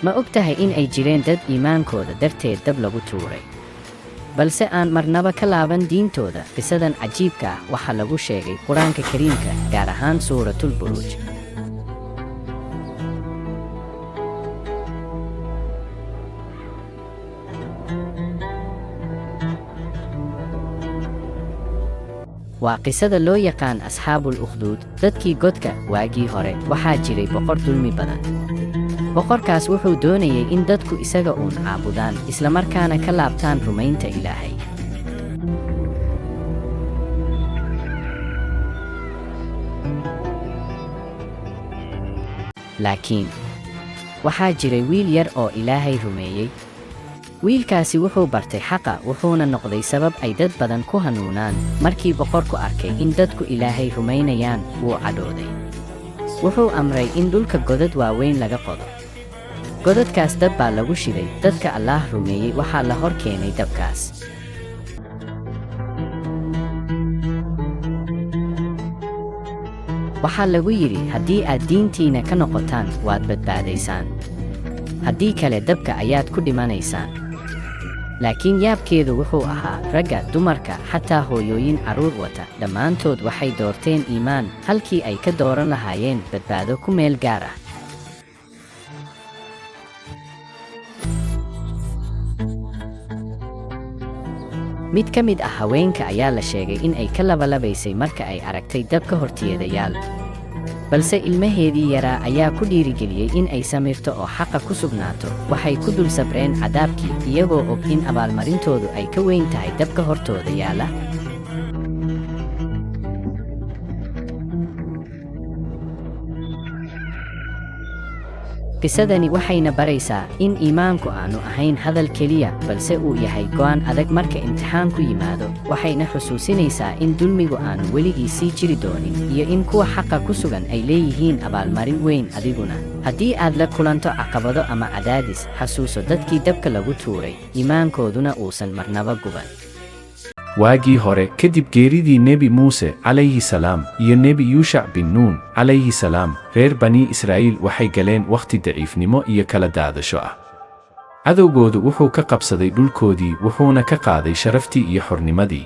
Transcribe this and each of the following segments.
ma ogtahay in ay jireen dad iimaankooda darteed dab lagu tuuray balse aan marnaba ka laaban diintooda? qisadan cajiibka ah waxaa lagu sheegay qur-aanka kariimka, gaar ahaan suuratul buruuj. waa qisada loo yaqaan asxaabul ukhduud, dadkii godka. waagii hore waxaa jiray boqor dulmi badan. boqorkaas wuxuu doonayay in dadku isaga uun caabudaan, islamarkaana ka laabtaan rumaynta Ilaahay. laakiin waxaa jiray wiil yar oo Ilaahay rumeeyey. wiilkaasi wuxuu bartay xaqa, wuxuuna noqday sabab ay dad badan ku hanuunaan. markii boqorku arkay in dadku Ilaahay rumaynayaan, wuu cadhooday. wuxuu amray in dhulka godad waaweyn laga qodo. godadkaas dab baa lagu shiday. dadka Allaah rumeeyey waxaa la hor keenay dabkaas. waxaa lagu yidhi, haddii aad diintiina ka noqotaan, waad badbaadaysaan. haddii kale dabka ayaad ku dhimanaysaan. laakiin yaabkeedu wuxuu ahaa, ragga, dumarka, xataa hooyooyin carruur wata, dhammaantood waxay doorteen iimaan, halkii ay ka dooran lahaayeen badbaado ku meel gaar ah. mid ka mid ah haweenka ayaa la sheegay in ay ka labalabaysay marka ay aragtay dabka hortiyeedayaal. balse ilmaheedii yaraa ayaa ku dhiirigeliyey in ay samirto oo xaqa ku sugnaato. waxay ku dul sabreen cadaabkii, iyagoo og in abaalmarintoodu ay ka weyn tahay dabka hortooda yaala. qisadani waxayna baraysaa in iimaanku aanu ahayn hadal keliya, balse uu yahay go'aan adag marka imtixaanku yimaado. waxayna xusuusinaysaa in dulmigu aanu weligii sii jiri doonin, iyo in kuwa xaqa ku sugan ay leeyihiin abaalmarin weyn. adiguna haddii aad la kulanto caqabado ama cadaadis, xasuuso dadkii dabka lagu tuuray, iimaankooduna uusan marnaba guban. waagii hore, kadib geeridii nebi muuse calayhi salaam iyo nebi yuushac bin nuun calayhi salaam, reer bani israa'iil waxay galeen wakhti daciifnimo iyo kala daadasho ah. cadowgoodu wuxuu ka qabsaday dhulkoodii, wuxuuna ka qaaday sharaftii iyo xornimadii.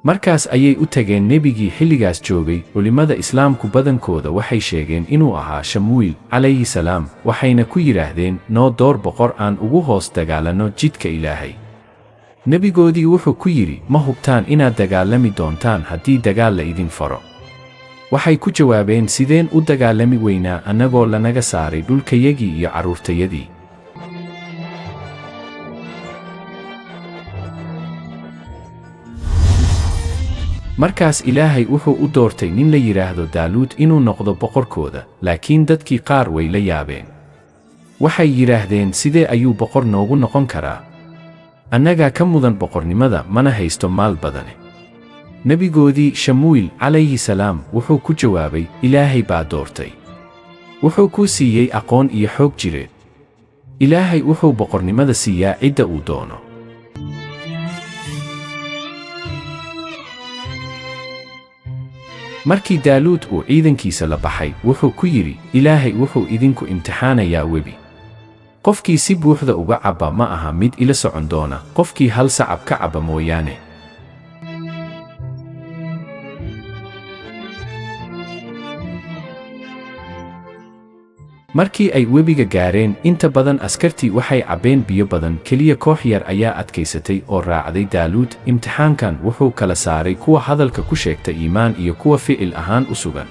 markaas ayay u tageen nebigii xilligaas joogay. culimmada islaamku badankooda waxay sheegeen inuu ahaa shamuil calayhi salaam, waxayna ku yidhaahdeen, noo door boqor aan ugu hoos dagaalanno jidka Ilaahay. nebigoodii wuxuu ku yidhi, ma hubtaan inaad dagaalami doontaan haddii dagaal la idin faro? waxay ku jawaabeen, sideen u dagaalami weynaa annagoo lanaga saaray dhulkayagii iyo carruurtayadii? markaas Ilaahay wuxuu u doortay nin la yidhaahdo Daaluud inuu noqdo boqorkooda, laakiin dadkii qaar way la yaabeen. waxay yidhaahdeen, sidee ayuu boqor noogu noqon karaa? annagaa ka mudan boqornimada, mana haysto maal badane. nebigoodii shamuil calayhi salaam wuxuu ku jawaabay, Ilaahay baa doortay. wuxuu kuu siiyey aqoon iyo xoog jireed. Ilaahay wuxuu boqornimada siiyaa cidda uu doono. markii Daaluud uu ciidankiisa la baxay, wuxuu ku yidhi, Ilaahay wuxuu idinku imtixaanayaa webi. qofkii si buuxda uga cabba ma aha mid ila socon doona, qofkii hal sacab ka cabba mooyaane. markii ay webiga gaareen, inta badan askartii waxay cabbeen biyo badan, keliya koox yar ayaa adkaysatay oo raacday Daaluud. imtixaankan wuxuu kala saaray kuwa hadalka ku sheegta iimaan iyo kuwa ficil ahaan u sugan.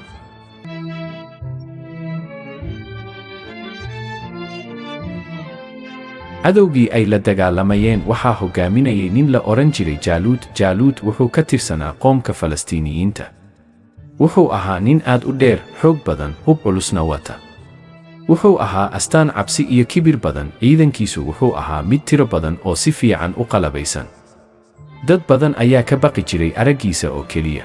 cadowgii ay la dagaalamayeen waxaa hoggaaminayay nin la odhan jiray Jaaluud. Jaaluud wuxuu ka tirsanaa qoomka Falastiiniyiinta. wuxuu ahaa nin aad u dheer, xoog badan, hub culusna wata. wuxuu ahaa astaan cabsi iyo kibir badan. ciidankiisu wuxuu ahaa mid tiro badan oo si fiican u qalabaysan. dad badan ayaa ka baqi jiray araggiisa oo keliya.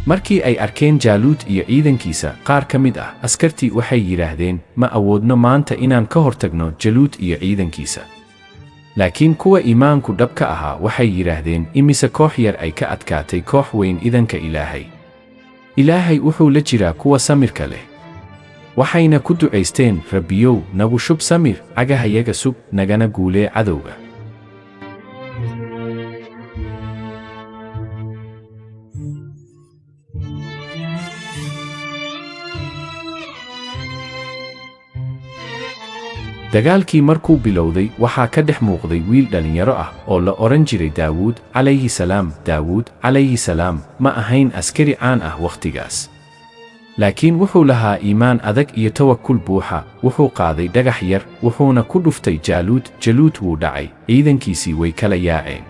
markii ay arkeen Jaaluud iyo ciidankiisa, qaar ka mid ah askartii waxay yidhaahdeen, ma awoodno maanta inaan ka hortagno Jaaluud iyo ciidankiisa. laakiin kuwa iimaanku dhabka ahaa waxay yidhaahdeen imise koox yar ay ka adkaatay koox weyn idanka Ilaahay. Ilaahay wuxuu la jiraa kuwa samirka leh. Waxayna ku ducaysteen, Rabbiyow, nagu shub samir, cagahayaga sug, nagana guulee cadowga. dagaalkii markuu bilowday waxaa ka dhex muuqday wiil dhalinyaro ah oo la oran jiray Daawud calayhi salaam. Daawud calayhi salaam ma ahayn askari caan ah wakhtigaas, laakiin wuxuu lahaa iimaan adag iyo tawakkul buuxa. wuxuu qaaday dhagax yar wuxuuna ku dhuftay Jaaluud. Jaaluud wuu dhacay, ciidankiisii way kala yaaceen.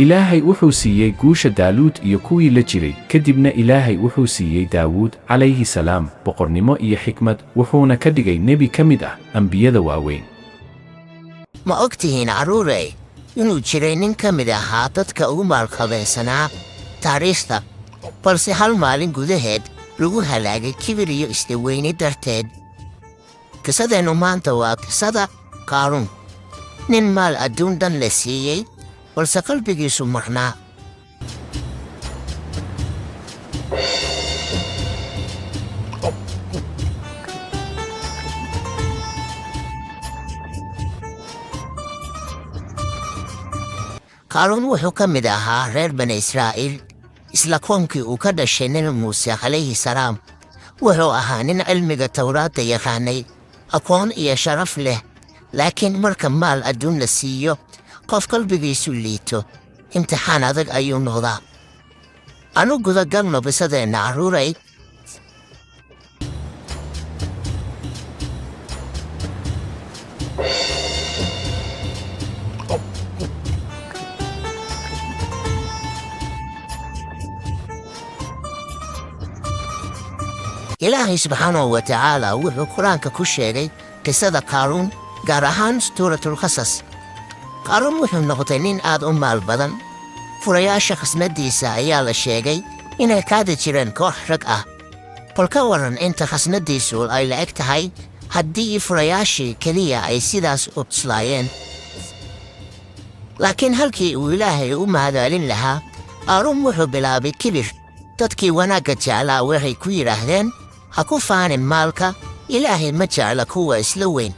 Ilaahay wuxuu siiyey guusha Jaaluud iyo kuwii la jiray. kadibna Ilaahay wuxuu siiyey Daawud calayhi salaam boqornimo iyo xikmad, wuxuuna ka dhigay nebi ka mid ah ambiyada waaweyn. ma ogtihiin carruurey inuu jiray nin ka mid ahaa dadka ugu maalqabeensanaa taariikhda, balse hal maalin gudaheed lagu halaagay kibir iyo isdaweyne darteed. qisadeennu maanta waa qisada Qaaruun, nin maal adduun dhan la siiyey balse qalbigiisu marnaa. Qaaruun wuxuu ka mid ahaa reer bani Israa'iil, isla kuwankii uu ka dhashay Nebi Muuse calayhi salaam. wuxuu ahaa nin cilmiga Tawraadda yaqaanay, aqoon iyo sharaf leh. laakiin marka maal adduun la siiyo, qof qalbigiisu liito, imtixaan adag ayuu noqdaa. anu gudagalno qisadeenna carruuray. ilaahay subxaanahu wa tacaala wuxuu qur-aanka ku sheegay qisada Qaaruun, gaar ahaan suuratulqasas. Qaaruun wuxuu noqday nin aad u maal badan. furayaasha khasnadiisa ayaa la sheegay inay kaadi jireen koox rag ah. bal ka waran inta khasnadiisu ay la eg tahay haddii furayaashii keliya ay sidaas u tuslaayeen. laakiin halkii uu Ilaahay u mahadcelin lahaa, Qaaruun wuxuu bilaabay kibir. dadkii wanaagga jeclaa waxay ku yidhaahdeen, ha ku faanin maalka, Ilaahay ma jecla kuwa isla weyn.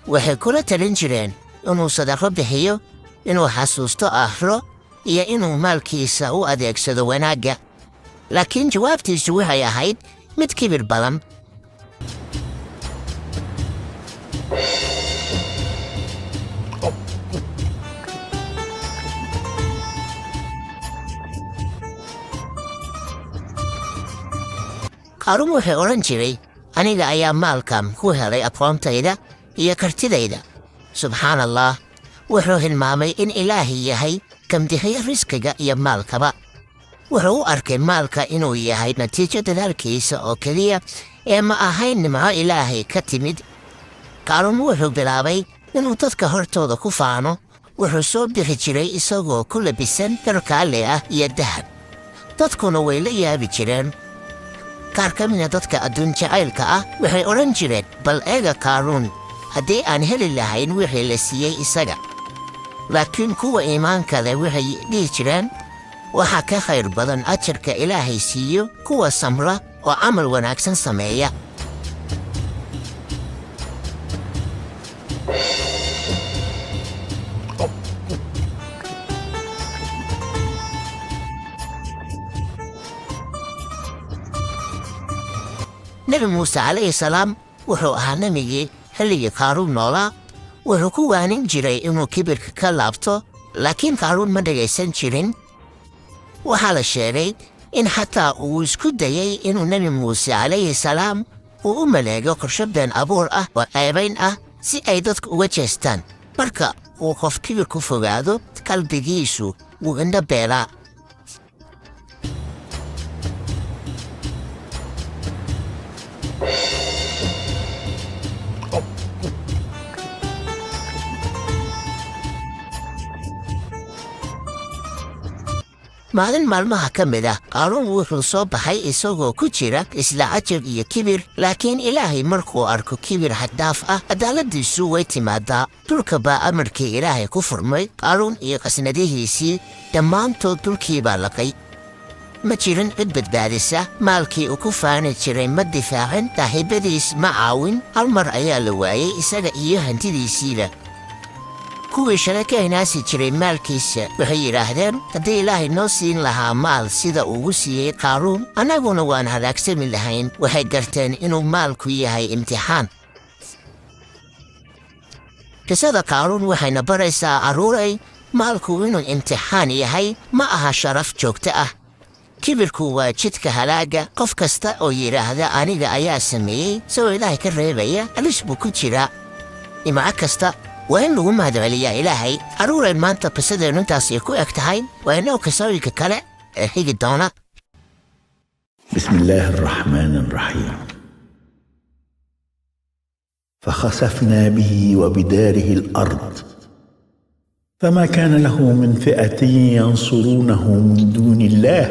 waxay kula talin jireen inuu sadaqo bixiyo, inuu xasuusto aakhiro, iyo inuu maalkiisa u adeegsado wanaagga. laakiin jawaabtiisu waxay ahayd mid kibir badan. Qaaruun wuxuu odhan jiray, aniga ayaa maalkan ku helay aqoontayda iyo kartidayda. subxaan allah, wuxuu hilmaamay in Ilaahay yahay kan bixiya risqiga iyo maalkaba. wuxuu u arkay maalka inuu yahay natiijo dadaalkiisa oo keliya, ee ma ahayn nimco Ilaahay ka timid. Qaaruun wuxuu bilaabay inuu dadka hortooda ku faano. wuxuu soo bixi jiray isagoo ku labisan dhar qaali ah iyo dahab. dadkuna way la yaabi jireen. qaar ka mida dadka adduun jacaylka ah waxay odhan jireen, bal eega Qaaruun, haddii aan heli lahayn wixii la siiyey isaga. laakiin kuwa iimaanka leh waxay dhihi jireen, waxaa ka khayr badan ajarka Ilaahay siiyo kuwa samra oo camal wanaagsan sameeya. Nebi Muuse calayhi salaam wuxuu ahaa nebigii xilligii Qaaruun noolaa. wuxuu ku waanin jiray inuu kibirka ka laabto, laakiin Qaaruun ma dhegaysan jirin. waxaa la sheegay in xataa uu isku dayay inuu Nebi Muuse calayhi salaam uu u maleego qorshe been abuur ah oo ceebayn ah si ay dadku uga jeestaan. marka uu qof kibir ku fogaado, qalbigiisu wuu indho beelaa. maalin maalmaha ka mid ah qaaruun wuxuu soo baxay isagoo ku jira isla cajab iyo kibir, laakiin ilaahay markuu arko kibir xaddaaf ah cadaaladiisu way timaadaa. dhulka baa amarkii ilaahay ku furmay, qaaruun iyo qasnadihiisii dhammaantood dhulkii baa laqay. ma jirin cid badbaadisa, maalkii uu ku faani jiray ma difaacin, saaxiibadiis ma caawin, hal mar ayaa la waayey isaga iyo hantidiisiiba. kuwii shalay ka hinaasi jiray maalkiisa waxay yidhaahdeen haddii ilaahay noo siin lahaa maal sida ugu siiyey qaaruun, annaguna waan halaagsami lahayn. waxay garteen inuu maalku yahay imtixaan. qisada qaaruun waxayna baraysaa carruuray, maalku inuu imtixaan yahay ma aha sharaf joogto ah. kibirku waa jidka halaaga. qof kasta oo yidhaahda aniga ayaa sameeyey isagoo ilaahay ka reebaya halis buu ku jiraa. dhinac kasta waa in lagu mahadceliyaa ilaahay. carruurayn maanta qisadeennu intaasay ku eg tahay. waa inoo qisooyinka kale ee xigi doona. بسم الله الرحمن الرحيم. فخسفنا به وبداره الأرض فما كان له من فئة ينصرونه من دون الله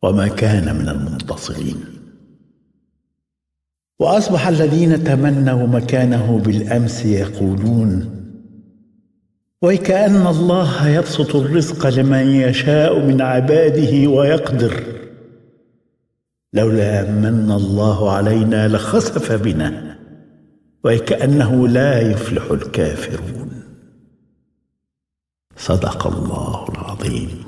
وما كان من المنتصرين. وأصبح الذين تمنوا مكانه بالأمس يقولون ويكأن الله يبسط الرزق لمن يشاء من عباده ويقدر لولا من الله علينا لخسف بنا ويكأنه لا يفلح الكافرون. صدق الله العظيم.